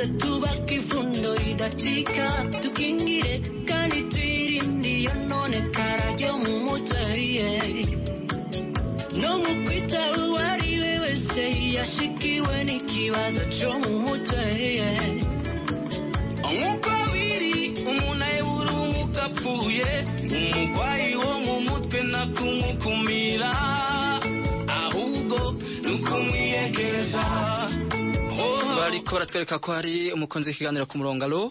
muze tubake ifundo ridacika tukingire kandi twirinde iyo none karajya mu mutariye no mu kwita uwari we wese yashikiwe n'ikibazo cyo mu mutariye nk'uko biri umuntu ayobora umwuka apfuye umurwayi wo mu mutwe nakumukumira ahubwo nukumwiyegereza bariko baratwereka ko hari umukunzi w'ikiganiro ku murongo. Alo,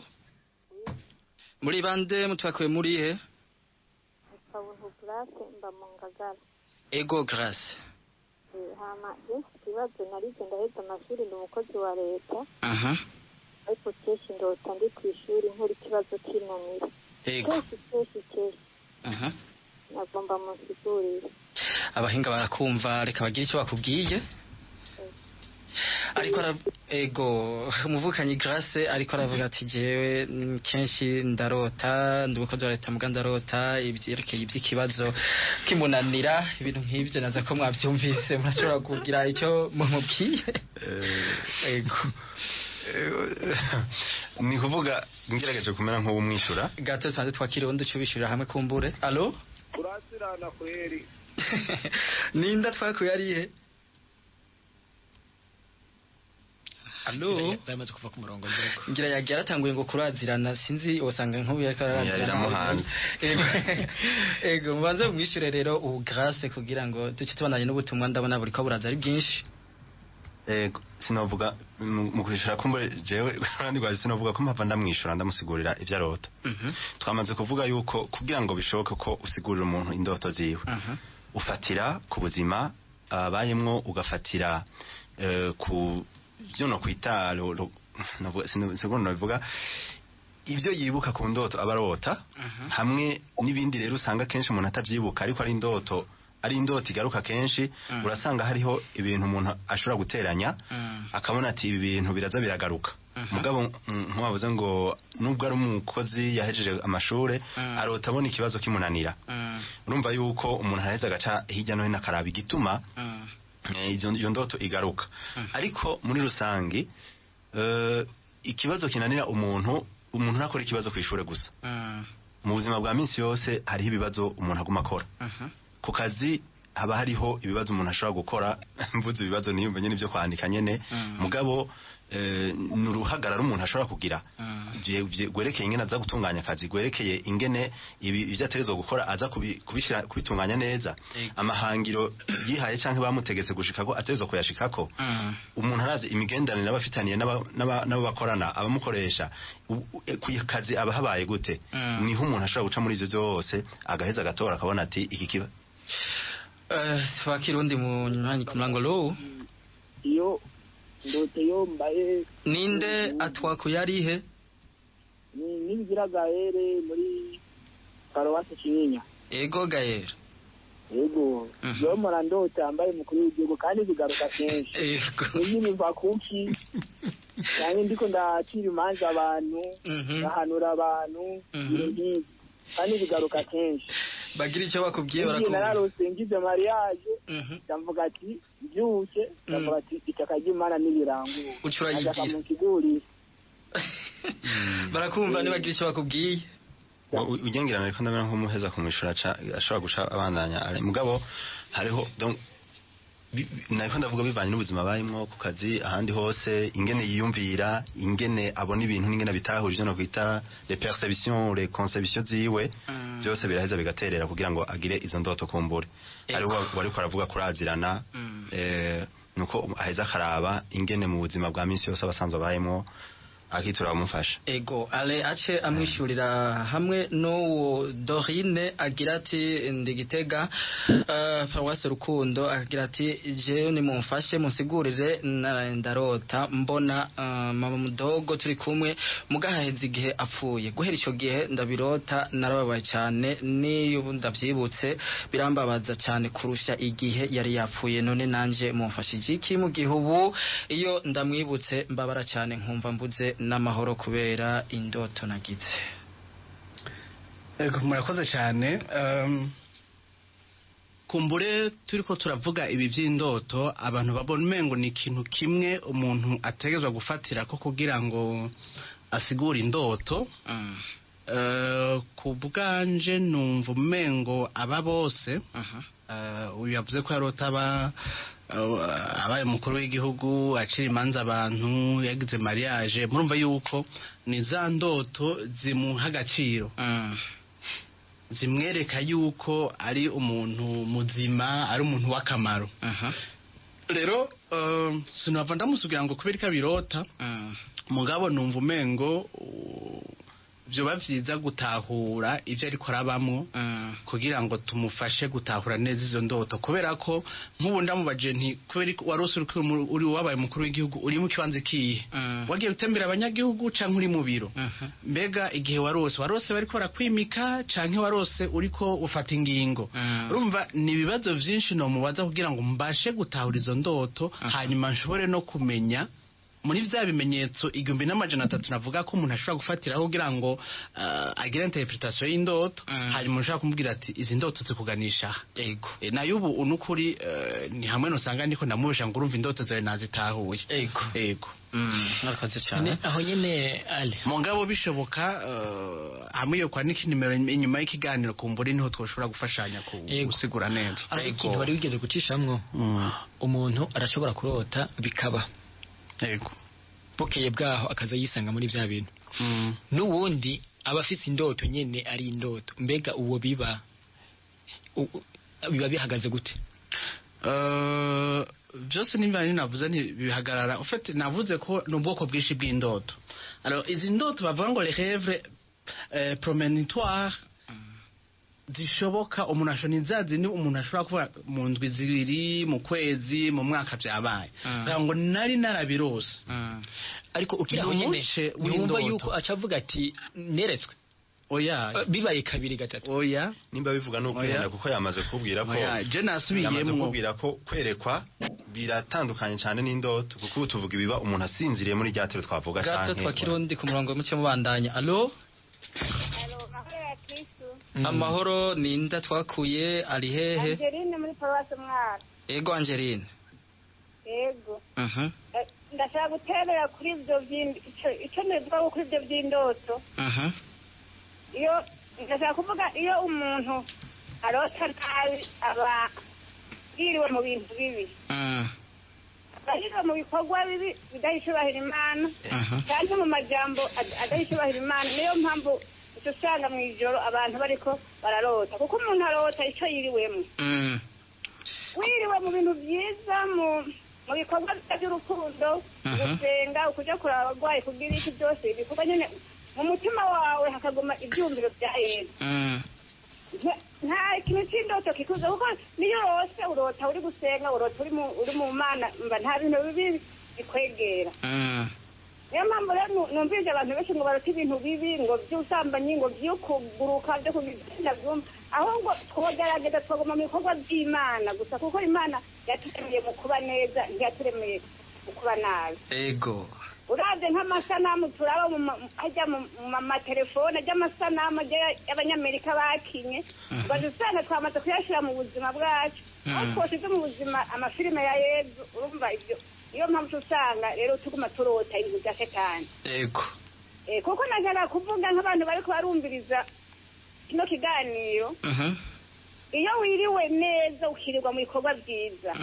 muri bande mutwakuye muri he? Kabuntu Grace mba mu Ngagara. Ego Grace. Hama ikibazo narize ndaheza amashuri ndi umukozi wa leta. Ariko kenshi ndota ndi ku ishuri nkora ikibazo kinanira. Ego. Kenshi. Nagomba musigurire. Abahinga barakumva, reka bagire icyo bakubwiye. Ariko ego umuvukanyi Grace ariko aravuga ati jewe kenshi ndarota ndubukozi wa leta muga ndarota ibyerekeye iby'ikibazo kimunanira ibintu nk'ivyo naza ko mwavyumvise murashobora kugira icyo mumubwiye. Ego ni kuvuga ngerageje kumera nk'ubumwishura gato sanze twakirundi cyo bishurira hamwe kumbure. Alo, turasirana kweri ninda twakuye arihe? Alo, yamaze kuva ku murongo ngira yagira atanguye ngo kurazirana sinzi wasanga nk'ubu yakarazirana. Ego mubanze mwishure rero ubu Grace kugira ngo duce tubandanye n'ubutumwa ndabona buri ko buraza ari bwinshi. Ego sinovuga mu kwishura kumbe jewe kandi gwaje sinovuga ko mpava ndamwishura ndamusigurira ivyo arota. Twamaze kuvuga yuko kugira ngo bishoboke ko usigurira umuntu indoto ziwe ufatira ku buzima abayemwo ugafatira ku byo no kwita segundo navuga ibyo yibuka ku ndoto abarota hamwe n'ibindi rero usanga kenshi umuntu atavyibuka ariko ari indoto igaruka kenshi urasanga hariho ibintu umuntu ashobora guteranya akabona ati ibi bintu biraza biragaruka mugabo nk'uwavuze ngo nubwo ari umukozi yahejeje amashure arota abona ikibazo kimunanira urumva yuko umuntu araheza agaca hirya no hino akaraba igituma iyo ndoto igaruka. Ariko muri rusangi ikibazo kinanira umuntu nakora ikibazo kw'ishure gusa. Mu buzima bwa minsi yose hariho ibibazo umuntu aguma akora. Ku kazi haba hariho ibibazo umuntu ashobora gukora mvuze ibibazo niyumva nyene byo kwandika nyene mugabo nuruhagarara umuntu ashobora kugira gwerekeye ingene aza gutunganya akazi gwerekeye ingene ivyo ategerezwa gukora aza kubitunganya neza amahangiro yihaye canke bamutegetse gushikako ategerezwa kuyashikako umuntu arazi imigendanire abafitaniye nabo bakorana abamukoresha ku kazi aba habaye gute niho umuntu ashobora guca muri ivyo vyose agaheza agatora akabona ati iki kiba twakirundi mu nywanyi ku murango lo iyo ndote yo mbaye ninde atwakuye arihe? Nibigira Gaere muri Paruwasi Kinyinya. Ego Gaere. Ego yo mara ndote ambaye mukuru w'igihugu kandi bigaruka kenshi. Ego nyine mva kuki kandi ndiko ndacira imanza abantu ndahanura abantu kandi bigaruka kenshi bagira icyo bakubwiye barakumva nararose ngize mariage ndamvuga ati byuke ndamvuga ati itakagimana n'ibirango ucura yigira barakumva nibagira icyo bakubwiye ugengerana ariko ndabona nk'umuheza kumwishura ashobora guca abandanya mugabo hariho donc nariko ndavuga bivanye n'ubuzima bayimwo ku kazi ahandi hose ingene yiyumvira ingene abona ibintu n'ingene bitahurije no kwita les perceptions les conceptions ziwe byose biraheza bigaterera kugira ngo agire izo ndoto kumbure hariho bariko aravuga kurazirana nuko aheza karaba ingene mu buzima bwa minsi yose abasanzwe bayimwo akitura umufasha ego ale ace amwishurira hamwe no Dorine agira ati ndigitega Paruwasi Rukundo agira ati je ni mumfashe musigurire ndarota mbona mama mudogo turi kumwe mugaheza igihe apfuye guhera ico gihe ndabirota narababaye cyane niyo ndavyibutse birambabaza cyane kurusha igihe yari yapfuye none nanje mumfashije iki mu gihubu iyo ndamwibutse mbabara cyane nkumva mbuze n'amahoro kubera indoto nagize. Ego murakoze cyane kumbure turiko turavuga ibi by'indoto abantu babona umengo ni ikintu kimwe umuntu ategezwa gufatira ko kugira ngo asigure indoto. Ku bwanje numva umengo aba bose uyu yavuze ko yarota abaye umukuru w'igihugu acira imanza abantu yagize mariage, murumva yuko ni za ndoto zimuha agaciro, zimwereka yuko ari umuntu muzima, ari umuntu w'akamaro. Rero sinava ndamusugira ngo kubera ikabirota, mugabo numva umengo byoba byiza gutahura ibyo ariko arabamwo kugira ngo tumufashe gutahura neza izo ndoto, kubera ko nk'ubu ndamubaje nti kubera warose uri wabaye umukuru w'igihugu uri mu kibanza kihe, wagiye gutembera abanyagihugu canke uri mu biro, mbega igihe warose bariko barakwimika canke warose uriko ufata ingingo. Urumva ni ibibazo vyinshi no mubaza kugira ngo mbashe gutahura izo ndoto, hanyuma nshobore no kumenya muri vya bimenyetso 1300 navuga ko umuntu ashobora gufatiraho kugira ngo agire interpretation y'indoto, hanyuma ushaka kumubwira ati izi ndoto zikuganisha. Yego nayo ubu unukuri ni hamwe no sanga ndiko ndamubesha ngo urumva indoto zawe nazitahuye. Yego narakoze cyane aho nyene ale mungabo bishoboka hamwe yo kwandika nimero inyuma y'ikiganiro kumburi niho twoshobora gufashanya gusigura neza. Ikintu bari wigeze gucishamwo umuntu arashobora kurota bikaba yego bokeye bwaho akaza yisanga muri bya bintu. N'uwundi aba afise indoto nyene ari indoto, mbega uwo biba bihagaze gute? Byose nimba navuze ntibihagarara. En fait navuze ko n'ubwoko bwinshi bw'indoto. Alors izi ndoto bavuga ngo les rêves prémonitoires zishoboka umuntu ashonizazi ni umuntu ashobora kuba mu ndwi zibiri mu kwezi mu mwaka byabaye ngo nari narabirose. Ariko ukiraho nyene wumva yuko acavuga ati neretswe oya bibaye kabiri gatatu oya nimba bivuga no kwenda kuko yamaze kubwira ko je nasubiyemo kubwira ko kwerekwa biratandukanye cyane n'indoto, kuko tuvuga ibiba umuntu asinziriye muri ryatero twavuga cyane. Gato twakirundi ku murongo muke mubandanya. Allo amahoro, ninda twakuye ari hehe? Angeline muri Paruwasi Mwaro. Ego Angeline. Ego. Ndashaka guterera kuri ibyo icyo nivuga kuri ibyo by'indoto. Iyo ndashaka kuvuga iyo umuntu arota nabi aba yiriwe mu bintu bibi. Abashyize mu bikorwa bibi bidahishubahira Imana, kandi mu majambo adahishubahira Imana. Niyo mpamvu usanga mu ijoro abantu bariko bararota, kuko umuntu arota icyo yiriwemo. Wiriwe mu bintu byiza, mu bikorwa by'urukundo, gusenga, ukuja kuraba abagwayi, kugira iki byose ibikorwa nyine mu mutima wawe hakaguma ibyumviro bya Yesu. Nta kintu cy'indoto kikuza, kuko niyo urose urota uri gusenga, urota uri mu Mana, mba nta bintu bibi bikwegera. Niyo mpamvu rero numvise abantu benshi ngo barota ibintu bibi, ngo by'ubusambanyi, ngo by'ukuguruka, byo kugira byumva, ahubwo twogerageza twaguma mu bikorwa by'Imana gusa, kuko Imana yaturemeye mu kuba neza, ntiyaturemeye mu kuba nabi. Ego uravye nk'amasanamu turaba hajya mu matelefone ajya amasanamu y'abanyamerika bakinye, bazisanga twamaze kuyashira mu buzima bwacu, aho twoshize mu buzima amafilime ya Yezu. Urumva ibyo iyo mpamvu usanga rero tuguma turota ibintu bya Satani. Ego kuko nagera kuvuga nk'abantu bariko barumviriza kino kiganiro, iyo wiriwe neza ukirirwa mu bikorwa byiza,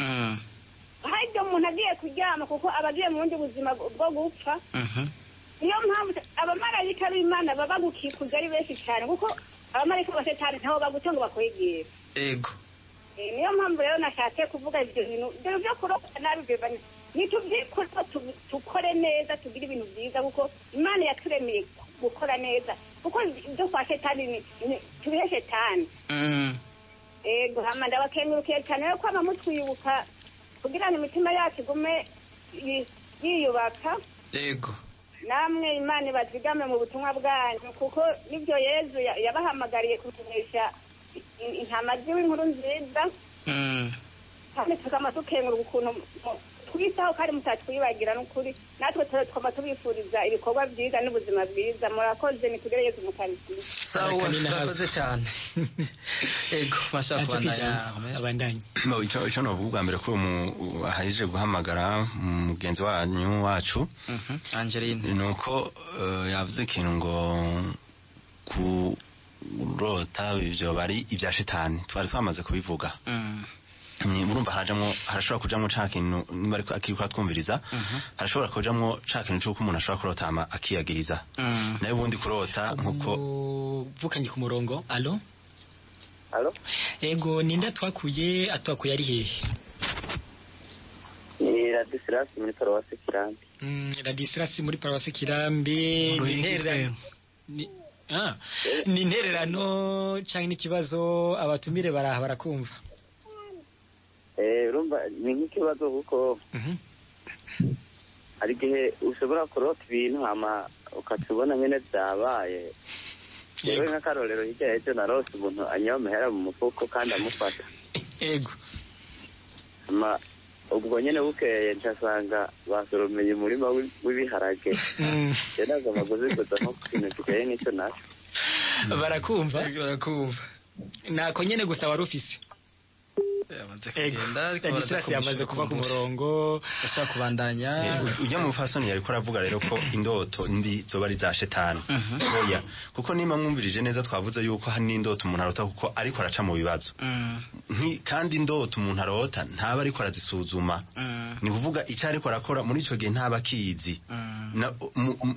hajya umuntu agiye kuryama, kuko aba agiye mu bundi buzima bwo gupfa. Niyo mpamvu abamarayika b'Imana baba gukikuza ari benshi cyane, kuko abamarayika ba Satani ntabo baguca ngo bakwegere. Ego niyo mpamvu rero nashatse kuvuga ibyo bintu byo kurota nabi bivanye nitubyikora tukore neza, tugire ibintu byiza, kuko Imana yaturemeye gukora neza, kuko ibyo kwa Satani tubihe Satani. Ego hama ndabakengurukiye cyane ko amamutwibuka kugira ngo imitima yacu igume yiyubaka. Ego namwe Imana ibazigame mu butumwa bwanyu, kuko nibyo Yezu yabahamagariye kutumenyesha intama z'inkuru nziza. Kandi tukama tukengura ukuntu twitaho kandi mutatwibagira n'ukuri natwe twaba tubifuriza ibikorwa byiza n'ubuzima bwiza murakoze nitugerageze mukarisiye sawa murakoze cyane ego bashaka abandanye icyo novuga bwa mbere ko ahajije guhamagara mugenzi wacu Angeline nuko yavuze ikintu ngo kurota ibyo bari ibya shitani twari twamaze kubivuga murumva harashobora kujamwo ca kintu niba ariko akiriko twumviriza harashobora kujamwo ca kintu cy'uko umuntu ashobora kurotama akiyagiriza nayo ubundi kurota nkuko vukanye ku murongo allo ego ninda twakuye ari hehe ni Ladislas muri Paruwase Kirambi Ladislas muri Paruwase Kirambi ni intererano cyangwa n'ikibazo abatumire barakumva urumva ni nk'ikibazo kuko hari igihe ushobora kurota ibintu hama ukatubona nyine byabaye yewe nk'akarorero hirya y'ejo narose umuntu anyoba amahera mu mufuko kandi amufata ego ubwo nyine bukeye nsasanga basoromeye umurima w'ibiharage ntabwo amaguzi gusa nko ku kintu kigaye nk'icyo nacyo barakumva nako nyine gusa wari ufise yamaze kuba ku murongo ashaka kubandanya ujya mu fasoni yari ko aravuga rero ko indoto ndi zoba ari za shetani oya kuko nima mwumvirije neza twavuze yuko hari n'indoto umuntu arota kuko ariko araca mu bibazo kandi indoto umuntu arota ntaba ariko arazisuzuma ni kuvuga icyo ariko arakora muri icyo gihe ntaba akizi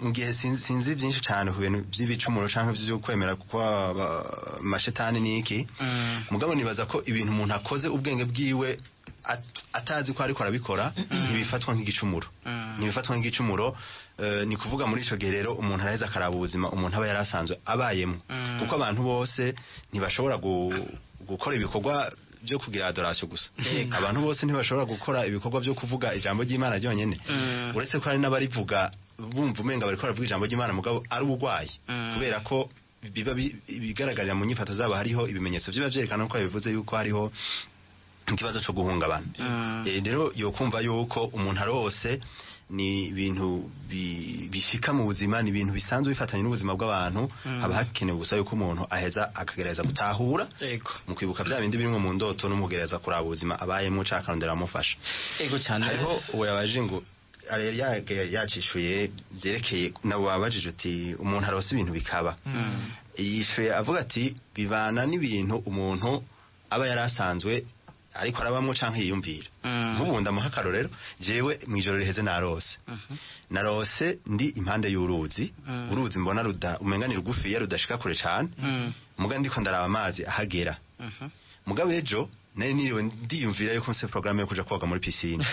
mu gihe sinzi byinshi cyane ku bintu by'ibicumuro cyangwa byo kwemera kuko amashetani ni iki mugabo nibaza ko ibintu umuntu akoze ubwenge bwiwe atazi ko ariko arabikora ntibifatwa nk'igicumuro ni kuvuga muri ico gihe rero umuntu araheza akaraba ubuzima umuntu aba yarasanzwe abayemo kuko abantu bose ntibashobora gukora ibikorwa byo kugira adoration gusa abantu bose ntibashobora gukora ibikorwa byo kuvuga ijambo ry'Imana ryonyene uretse ko hari n'abarivuga bumva umenga bariko baravuga ijambo ry'Imana mugabo ari ubugwayi kubera ko biba bigaragarira mu nyifato zabo hariho ibimenyetso biba byerekana ko bivuze yuko hariho ikibazo cyo guhungabana rero yo kumva yuko umuntu arose ni ibintu bishika mu buzima ni ibintu bisanzwe bifatanye n'ubuzima bw'abantu haba hakenewe gusa yuko umuntu aheza akagereza gutahura mu kwibuka bya bindi birimo mu ndoto no mugereza kuraba ubuzima abayemo cakarondera amufasha cyane hariho uwo yabaje ngo yacishuye byerekeye nabo babajije uti umuntu arose ibintu bikaba yishuye avuga ati bibana n'ibintu umuntu aba yarasanzwe ariko arabamwe canke yiyumvira nk'ubundi amahakaro rero jewe mwijoro riheze narose ndi impande y'uruzi uruzi mbona umengani rugufi rudashika kure cane muga ndiko ndaraba amazi ahagera mugabo ejo nari niriwe ndiyumvira yuko nse programme yo kuja koga muri piscine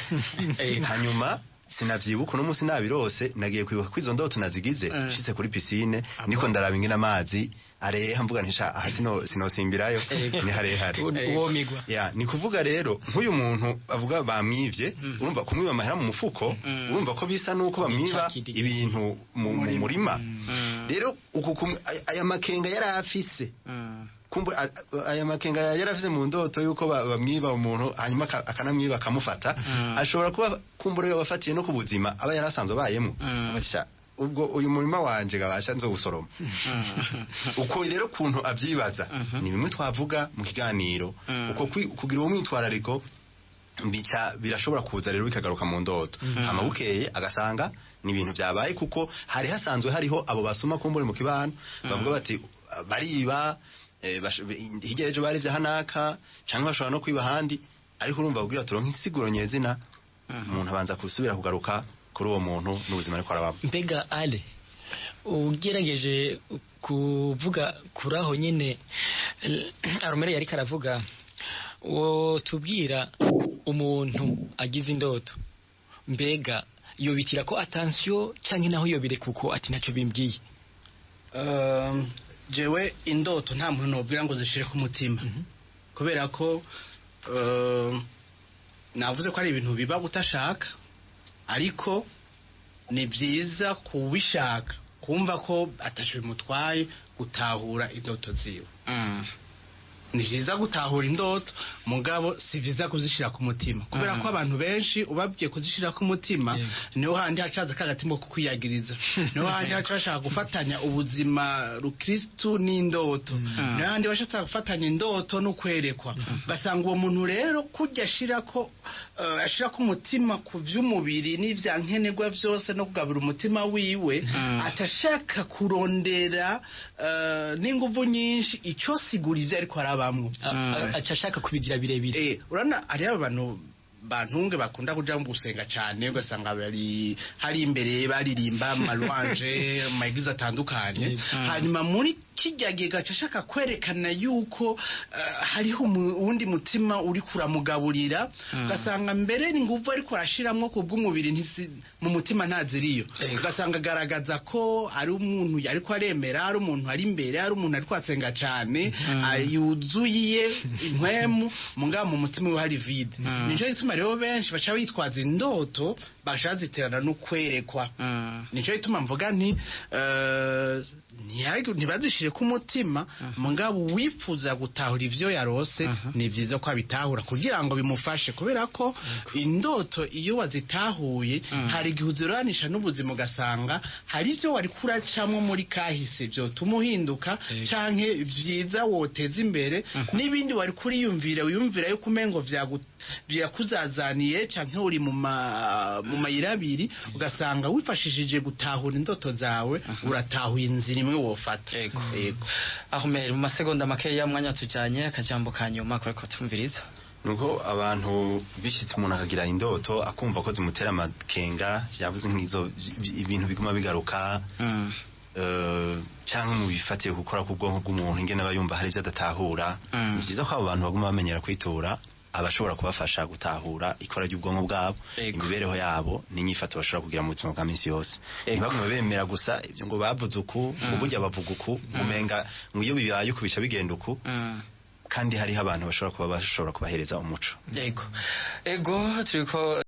hanyuma sinavyibuka no musi nabirose nagiye kwibuka kwizo ndoto nazigize nshitse kuri piscine niko ndaraba ingena amazi areha mvuga ntisha aha sinosimbirayo ni harehare uwo migwa ni kuvuga rero nk'uyu muntu avuga bamwivye urumva kumwiba amahera mu mufuko urumva ko bisa nuko bamwiba ibintu mu murima rero aya makenga yari afise kumbe aya makenga yarafise mu ndoto yuko bamwiba umuntu hanyuma akanamwiba akamufata ashobora kuba kumbure bafatiye no kubuzima aba yarasanzwe bayemo abatisha ubwo uyu murima wanje gabasha nzo gusoroma uko rero kuntu avyibaza ni bimwe twavuga mu kiganiro uko kugira uwo mwitwarariko birashobora kuza rero bikagaruka mu ndoto amabukeye agasanga ni ibintu byabaye kuko hari hasanzwe hariho abo basuma kumbure mu kibano bavuga bati bariba hirya ejo bari vyahanaka canke bashobora no kwiba handi ariko urumva kugira turonke insiguro nyezina umuntu abanza kusubira kugaruka kuri uwo muntu n'ubuzima ariko arabamo mbega ale ugerageje kuvuga kuraho nyene Aromere yari karavuga wo tubwira umuntu agize indoto mbega yobitira ko attention canke naho yobire kuko ati naco bimbwiye jewe indoto nta muntu nobwira ngo zishire ku mutima kubera ko navuze ko ari ibintu biba gutashaka ariko ni byiza kubishaka kumva ko atashe bimutwaye gutahura indoto ziwe ni vyiza gutahura indoto mugabo si vyiza kuzishira ku mutima kubera ko abantu benshi ubabwiye kuzishira ku mutima niho handi hacaza kagatimbo kukwiyagiriza niho handi hacashaka gufatanya ubuzima rukristo n'indoto niho handi bashaka gufatanya indoto no kwerekwa basanga uwo muntu rero kujya ashira ko umutima ku vy'umubiri n'ivyankenerwa vyose no kugabura umutima wiwe atashaka kurondera n'inguvu nyinshi ico sigura ivyo ariko arabamwo acashaka kubigira birebire urana ari abantu bantunge bakunda kuja mu gusenga cyane ugasanga bari hari imbere baririmba malwanje magiza atandukanye hanyuma muri kijya gihe gacashaka kwerekana yuko hariho uwundi mutima uri kuramugaburira ugasanga mbere ni nguvu ariko arashiramwo ku bw'umubiri mu mutima ntaziriyo ugasanga agaragaza ko ari umuntu ariko aremera ari umuntu ari imbere ari umuntu ariko asenga cyane yuzuye impwemu mugabo mu mutima we hari vide nico gituma rero benshi baca bitwaza indoto bashaziterana no kwerekwa nico gituma mvuga nti ntibazishire ku mutima mugabo wifuza gutahura ivyo yarose ni vyiza ko abitahura kugira ngo bimufashe kubera ko indoto iyo wazitahuye hari igihe uziranisha n'ubuzima ugasanga hari ivyo wari kuracamwo muri kahise vyo tumuhinduka canke vyiza woteza imbere n'ibindi wari kuriyumvira wiyumvira yuko umengo vyakuzazaniye canke uri mu mayira abiri ugasanga wifashishije gutahura indoto zawe uratahuye inzira imwe wofata Ahmed mu masegonda makeya mwanya tujanye akajambo kanyuma ko tumviriza nuko abantu bishitse umuntu akagira indoto akumva ko zimutera amakenga yavuze nk'izo ibintu biguma bigaruka cyangwa mu bifatiye gukora ku bwonko bw'umuntu ingene abayumva hari ibyo adatahura ni byiza ko abo bantu baguma bamenyera kwitura abashobora kubafasha gutahura ikora ry'ubwonko bwabo imibereho yabo n'inyifato bashobora kugira mu buzima bwa minsi yose ntibaguma bemera gusa ibyo ngo bavuze uku uburyo bavuga uku umenga ngo iyo bibaye uku bica bigenda uku kandi hariho abantu bashobora kubahereza umuco ego turiko